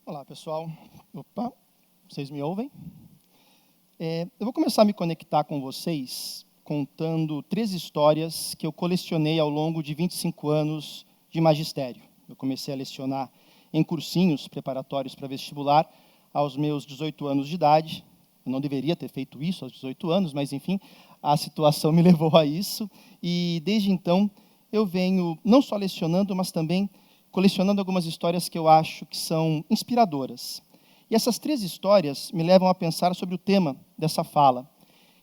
Olá, pessoal. Opa, vocês me ouvem? Eu vou começar a me conectar com vocês contando 3 histórias que eu colecionei ao longo de 25 anos de magistério. Eu comecei a lecionar em cursinhos preparatórios para vestibular aos meus 18 anos de idade. Eu não deveria ter feito isso aos 18 anos, mas, enfim, a situação me levou a isso. E, desde então, eu venho não só lecionando, mas também colecionando algumas histórias que eu acho que são inspiradoras. E essas 3 histórias me levam a pensar sobre o tema dessa fala,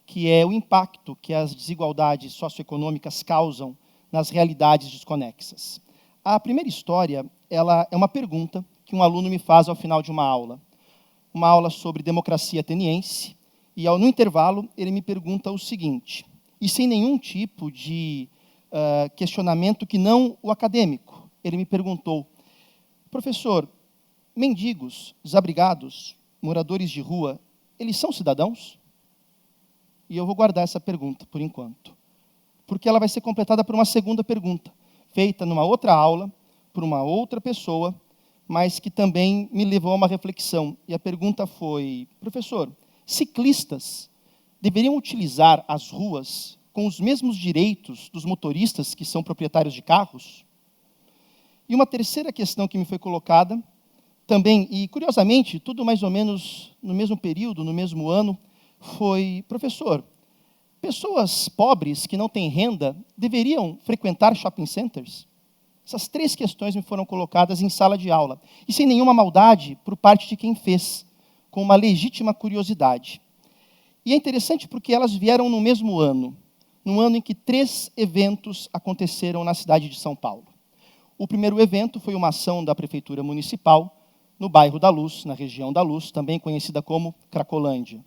que é o impacto que as desigualdades socioeconômicas causam nas realidades desconexas. A primeira história, ela é uma pergunta que um aluno me faz ao final de uma aula sobre democracia ateniense, e no intervalo ele me pergunta o seguinte, e sem nenhum tipo de questionamento que não o acadêmico. Ele me perguntou, professor, mendigos, desabrigados, moradores de rua, eles são cidadãos? E eu vou guardar essa pergunta por enquanto, porque ela vai ser completada por uma segunda pergunta, feita numa outra aula, por uma outra pessoa, mas que também me levou a uma reflexão. E a pergunta foi, professor, ciclistas deveriam utilizar as ruas com os mesmos direitos dos motoristas que são proprietários de carros? E uma terceira questão que me foi colocada, também, e curiosamente, tudo mais ou menos no mesmo período, no mesmo ano, foi, professor, pessoas pobres que não têm renda deveriam frequentar shopping centers? Essas 3 questões me foram colocadas em sala de aula, e sem nenhuma maldade por parte de quem fez, com uma legítima curiosidade. E é interessante porque elas vieram no mesmo ano, num ano em que 3 eventos aconteceram na cidade de São Paulo. O primeiro evento foi uma ação da Prefeitura Municipal, no bairro da Luz, na região da Luz, também conhecida como Cracolândia,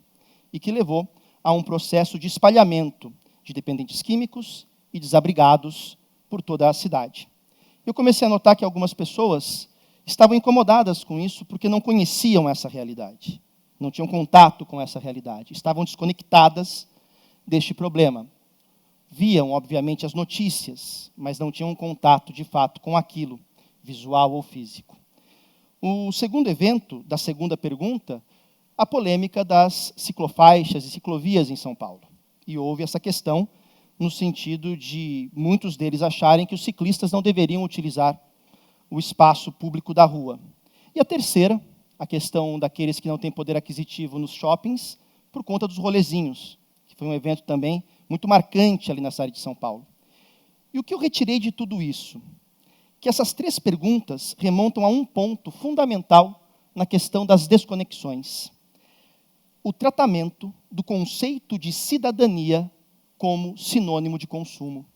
e que levou a um processo de espalhamento de dependentes químicos e desabrigados por toda a cidade. Eu comecei a notar que algumas pessoas estavam incomodadas com isso porque não conheciam essa realidade, não tinham contato com essa realidade, estavam desconectadas deste problema. Viam, obviamente, as notícias, mas não tinham contato, de fato, com aquilo, visual ou físico. O segundo evento, da segunda pergunta, a polêmica das ciclofaixas e ciclovias em São Paulo. E houve essa questão no sentido de muitos deles acharem que os ciclistas não deveriam utilizar o espaço público da rua. E a terceira, a questão daqueles que não têm poder aquisitivo nos shoppings, por conta dos rolezinhos, que foi um evento também muito marcante ali na cidade de São Paulo. E o que eu retirei de tudo isso? Que essas 3 perguntas remontam a um ponto fundamental na questão das desconexões. O tratamento do conceito de cidadania como sinônimo de consumo.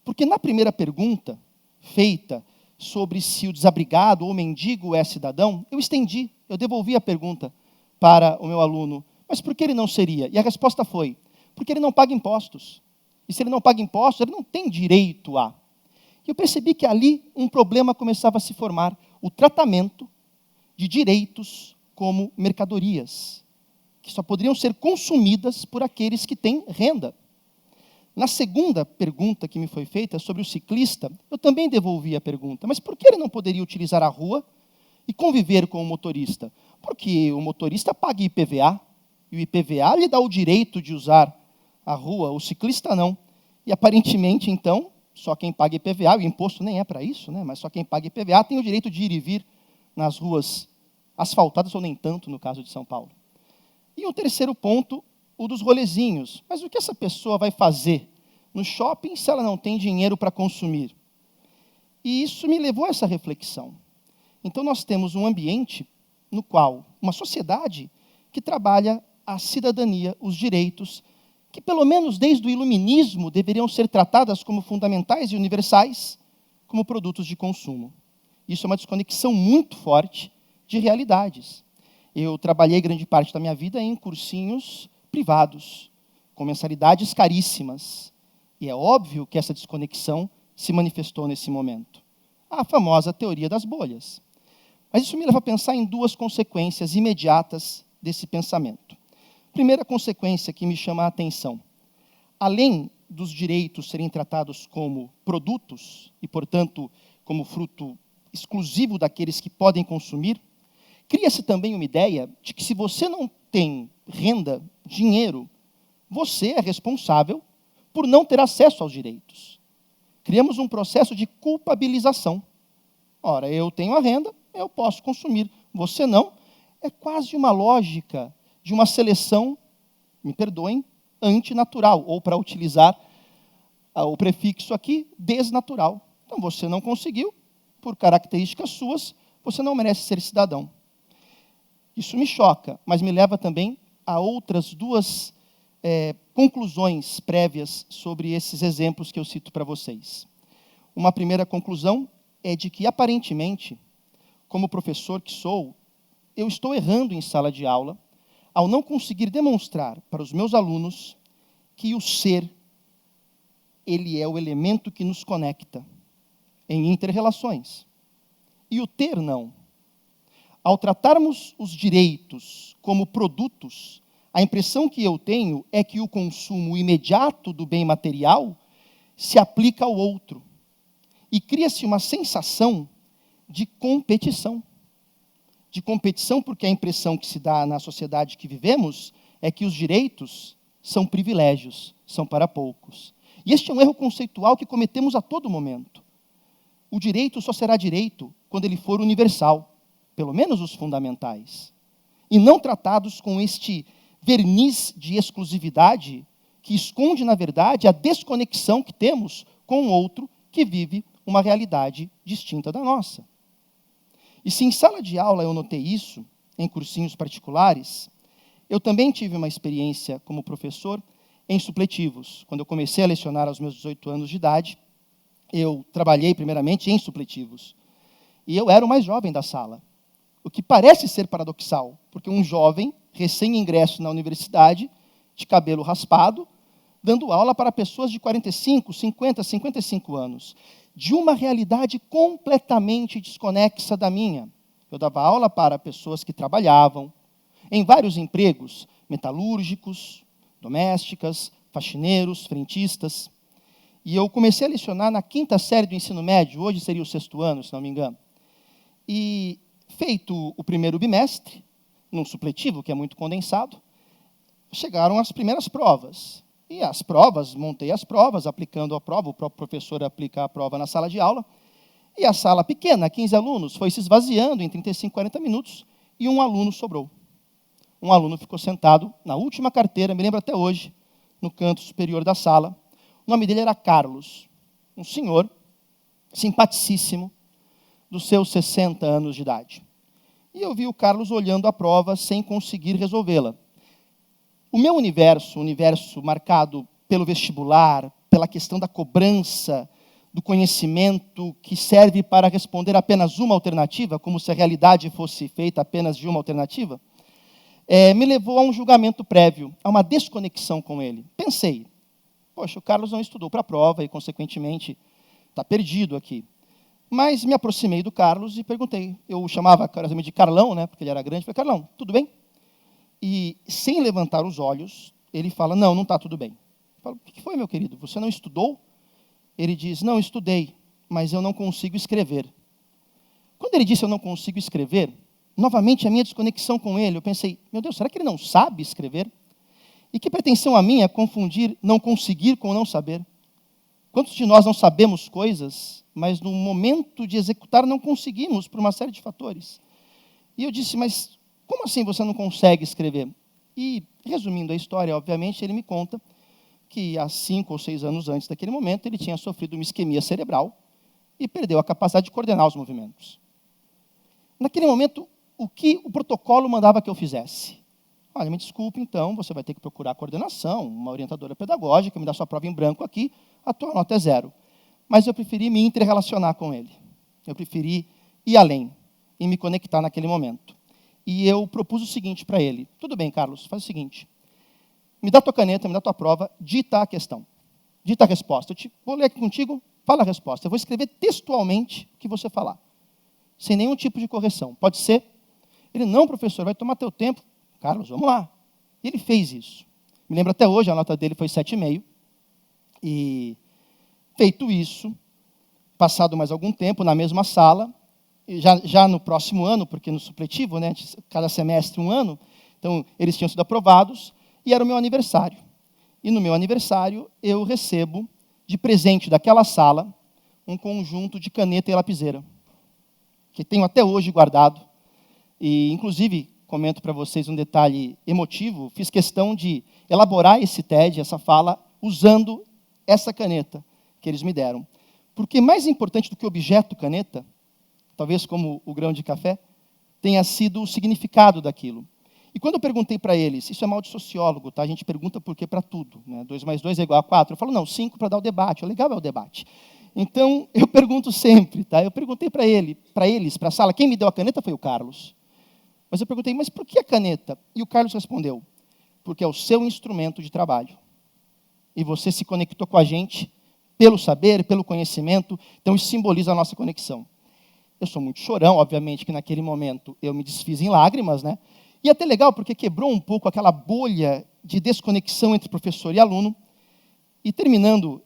Porque na primeira pergunta, feita sobre se o desabrigado ou o mendigo é cidadão, eu devolvi a pergunta para o meu aluno, mas por que ele não seria? E a resposta foi, porque ele não paga impostos. E se ele não paga impostos, ele não tem direito a. E eu percebi que ali um problema começava a se formar, o tratamento de direitos como mercadorias, que só poderiam ser consumidas por aqueles que têm renda. Na segunda pergunta que me foi feita sobre o ciclista, eu também devolvi a pergunta, mas por que ele não poderia utilizar a rua e conviver com o motorista? Porque o motorista paga IPVA, e o IPVA lhe dá o direito de usar a rua, o ciclista não. E aparentemente, então, só quem paga IPVA, o imposto nem é para isso, né? Mas só quem paga IPVA tem o direito de ir e vir nas ruas asfaltadas, ou nem tanto, no caso de São Paulo. E o terceiro ponto, o dos rolezinhos. Mas o que essa pessoa vai fazer no shopping se ela não tem dinheiro para consumir? E isso me levou a essa reflexão. Então, nós temos um ambiente no qual uma sociedade que trabalha a cidadania, os direitos, que pelo menos desde o iluminismo deveriam ser tratadas como fundamentais e universais, como produtos de consumo. Isso é uma desconexão muito forte de realidades. Eu trabalhei grande parte da minha vida em cursinhos privados, com mensalidades caríssimas. E é óbvio que essa desconexão se manifestou nesse momento. A famosa teoria das bolhas. Mas isso me leva a pensar em 2 consequências imediatas desse pensamento. Primeira consequência que me chama a atenção. Além dos direitos serem tratados como produtos, e, portanto, como fruto exclusivo daqueles que podem consumir, cria-se também uma ideia de que se você não tem renda, dinheiro, você é responsável por não ter acesso aos direitos. Criamos um processo de culpabilização. Ora, eu tenho a renda, eu posso consumir. Você não. É quase uma lógica de uma seleção, me perdoem, antinatural, ou para utilizar o prefixo aqui, desnatural. Então, você não conseguiu, por características suas, você não merece ser cidadão. Isso me choca, mas me leva também a outras duas conclusões prévias sobre esses exemplos que eu cito para vocês. Uma primeira conclusão é de que, aparentemente, como professor que sou, eu estou errando em sala de aula ao não conseguir demonstrar para os meus alunos que o ser, ele é o elemento que nos conecta em inter-relações. E o ter, não. Ao tratarmos os direitos como produtos, a impressão que eu tenho é que o consumo imediato do bem material se aplica ao outro. E cria-se uma sensação de competição. De competição porque a impressão que se dá na sociedade que vivemos é que os direitos são privilégios, são para poucos. E este é um erro conceitual que cometemos a todo momento. O direito só será direito quando ele for universal, pelo menos os fundamentais, e não tratados com este verniz de exclusividade que esconde, na verdade, a desconexão que temos com o outro que vive uma realidade distinta da nossa. E se em sala de aula eu notei isso, em cursinhos particulares, eu também tive uma experiência como professor em supletivos. Quando eu comecei a lecionar aos meus 18 anos de idade, eu trabalhei primeiramente em supletivos. E eu era o mais jovem da sala. O que parece ser paradoxal, porque um jovem, recém-ingresso na universidade, de cabelo raspado, dando aula para pessoas de 45, 50, 55 anos, de uma realidade completamente desconexa da minha. Eu dava aula para pessoas que trabalhavam em vários empregos, metalúrgicos, domésticas, faxineiros, frentistas. E eu comecei a lecionar na 5ª série do ensino médio, hoje seria o 6º ano, se não me engano. E feito o primeiro bimestre, num supletivo, que é muito condensado, chegaram as primeiras provas. E as provas, montei as provas, aplicando a prova, o próprio professor aplica a prova na sala de aula, e a sala pequena, 15 alunos, foi se esvaziando em 35, 40 minutos, e um aluno sobrou. Um aluno ficou sentado na última carteira, me lembro até hoje, no canto superior da sala. O nome dele era Carlos, um senhor simpaticíssimo, dos seus 60 anos de idade. E eu vi o Carlos olhando a prova sem conseguir resolvê-la. O meu universo, o universo marcado pelo vestibular, pela questão da cobrança, do conhecimento que serve para responder apenas uma alternativa, como se a realidade fosse feita apenas de uma alternativa, me levou a um julgamento prévio, a uma desconexão com ele. Pensei, poxa, o Carlos não estudou para a prova e, consequentemente, está perdido aqui. Mas me aproximei do Carlos e perguntei. Eu chamava carinhosamente de Carlão, né, porque ele era grande. Falei, Carlão, tudo bem? E, sem levantar os olhos, ele fala, não está tudo bem. Eu falo, o que foi, meu querido? Você não estudou? Ele diz, não, estudei, mas eu não consigo escrever. Quando ele disse eu não consigo escrever, novamente a minha desconexão com ele, eu pensei, meu Deus, será que ele não sabe escrever? E que pretensão a minha confundir não conseguir com não saber? Quantos de nós não sabemos coisas, mas no momento de executar não conseguimos por uma série de fatores? E eu disse, mas como assim você não consegue escrever? E, resumindo a história, obviamente, ele me conta que há 5 ou 6 anos antes daquele momento, ele tinha sofrido uma isquemia cerebral e perdeu a capacidade de coordenar os movimentos. Naquele momento, o que o protocolo mandava que eu fizesse? Olha, me desculpe, então, você vai ter que procurar coordenação, uma orientadora pedagógica, me dá sua prova em branco aqui, a tua nota é 0. Mas eu preferi me interrelacionar com ele. Eu preferi ir além e me conectar naquele momento. E eu propus o seguinte para ele. Tudo bem, Carlos, faz o seguinte. Me dá tua caneta, me dá tua prova, dita a questão. Dita a resposta. Vou ler aqui contigo, fala a resposta. Eu vou escrever textualmente o que você falar. Sem nenhum tipo de correção. Pode ser? Ele, não, professor, vai tomar teu tempo. Carlos, vamos lá. E ele fez isso. Me lembro até hoje, a nota dele foi 7,5. E, feito isso, passado mais algum tempo, na mesma sala, já no próximo ano, porque no supletivo, né, cada semestre um ano, então eles tinham sido aprovados, e era o meu aniversário. E no meu aniversário eu recebo, de presente daquela sala, um conjunto de caneta e lapiseira, que tenho até hoje guardado. E, inclusive, comento para vocês um detalhe emotivo, fiz questão de elaborar esse TED, essa fala, usando essa caneta que eles me deram. Porque mais importante do que o objeto caneta, talvez como o grão de café, tenha sido o significado daquilo. E quando eu perguntei para eles, isso é mal de sociólogo, tá? A gente pergunta por quê para tudo, né? 2 mais 2 é igual a 4. Eu falo, não, 5 para dar o debate. O legal é o debate. Então, eu pergunto sempre, tá? Eu perguntei para eles, para a sala, quem me deu a caneta foi o Carlos. Mas eu perguntei, mas por que a caneta? E o Carlos respondeu, porque é o seu instrumento de trabalho. E você se conectou com a gente pelo saber, pelo conhecimento, então isso simboliza a nossa conexão. Eu sou muito chorão, obviamente, que naquele momento eu me desfiz em lágrimas, né? E até legal, porque quebrou um pouco aquela bolha de desconexão entre professor e aluno. E terminando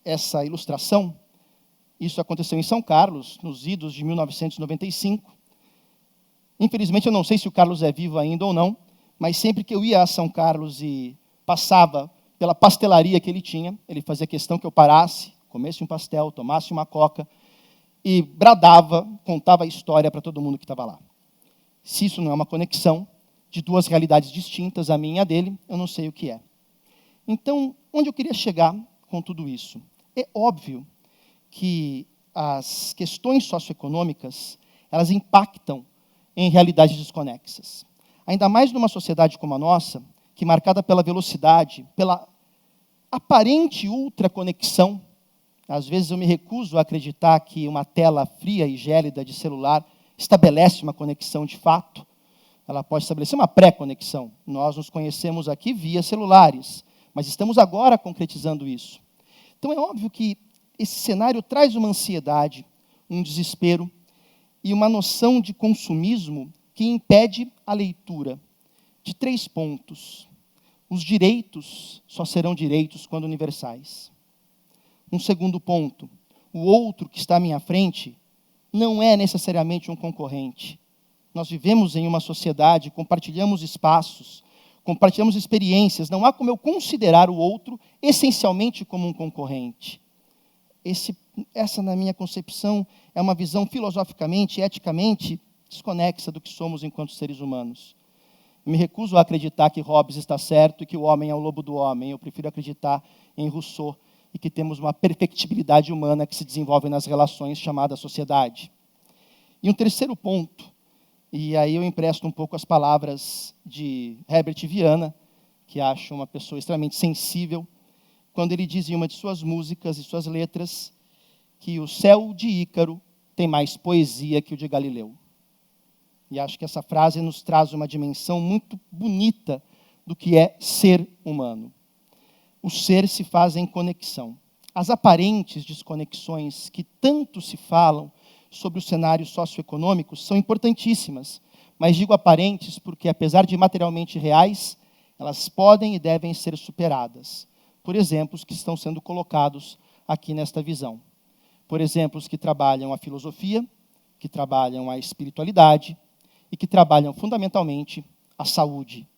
essa ilustração, isso aconteceu em São Carlos, nos idos de 1995. Infelizmente, eu não sei se o Carlos é vivo ainda ou não, mas sempre que eu ia a São Carlos e passava pela pastelaria que ele tinha, ele fazia questão que eu parasse, comesse um pastel, tomasse uma coca, e bradava, contava a história para todo mundo que estava lá. Se isso não é uma conexão de duas realidades distintas, a minha e a dele, eu não sei o que é. Então, onde eu queria chegar com tudo isso? É óbvio que as questões socioeconômicas, elas impactam em realidades desconexas. Ainda mais numa sociedade como a nossa, que é marcada pela velocidade, pela aparente ultraconexão. Às vezes eu me recuso a acreditar que uma tela fria e gélida de celular estabelece uma conexão de fato. Ela pode estabelecer uma pré-conexão. Nós nos conhecemos aqui via celulares, mas estamos agora concretizando isso. Então é óbvio que esse cenário traz uma ansiedade, um desespero e uma noção de consumismo que impede a leitura de 3 pontos. Os direitos só serão direitos quando universais. Um segundo ponto, o outro que está à minha frente não é necessariamente um concorrente. Nós vivemos em uma sociedade, compartilhamos espaços, compartilhamos experiências. Não há como eu considerar o outro essencialmente como um concorrente. Essa, na minha concepção, é uma visão filosoficamente, eticamente, desconexa do que somos enquanto seres humanos. Eu me recuso a acreditar que Hobbes está certo e que o homem é o lobo do homem. Eu prefiro acreditar em Rousseau e que temos uma perfectibilidade humana que se desenvolve nas relações chamada sociedade. E um terceiro ponto, e aí eu empresto um pouco as palavras de Herbert Viana, que acho uma pessoa extremamente sensível, quando ele diz em uma de suas músicas e suas letras que o céu de Ícaro tem mais poesia que o de Galileu. E acho que essa frase nos traz uma dimensão muito bonita do que é ser humano. O ser se faz em conexão. As aparentes desconexões que tanto se falam sobre o cenário socioeconômico são importantíssimas, mas digo aparentes porque, apesar de materialmente reais, elas podem e devem ser superadas por exemplos que estão sendo colocados aqui nesta visão. Por exemplos que trabalham a filosofia, que trabalham a espiritualidade e que trabalham fundamentalmente a saúde,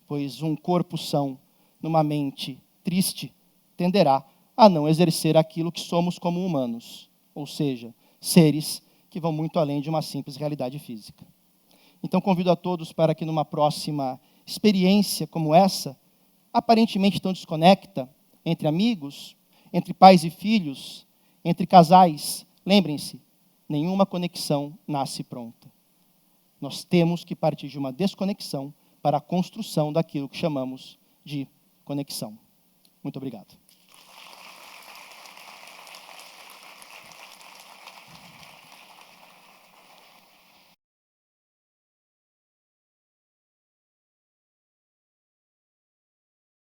pois um corpo são numa mente triste tenderá a não exercer aquilo que somos como humanos, ou seja, seres que vão muito além de uma simples realidade física. Então convido a todos para que numa próxima experiência como essa, aparentemente tão desconecta, entre amigos, entre pais e filhos, entre casais, lembrem-se, nenhuma conexão nasce pronta. Nós temos que partir de uma desconexão para a construção daquilo que chamamos de conexão. Muito obrigado.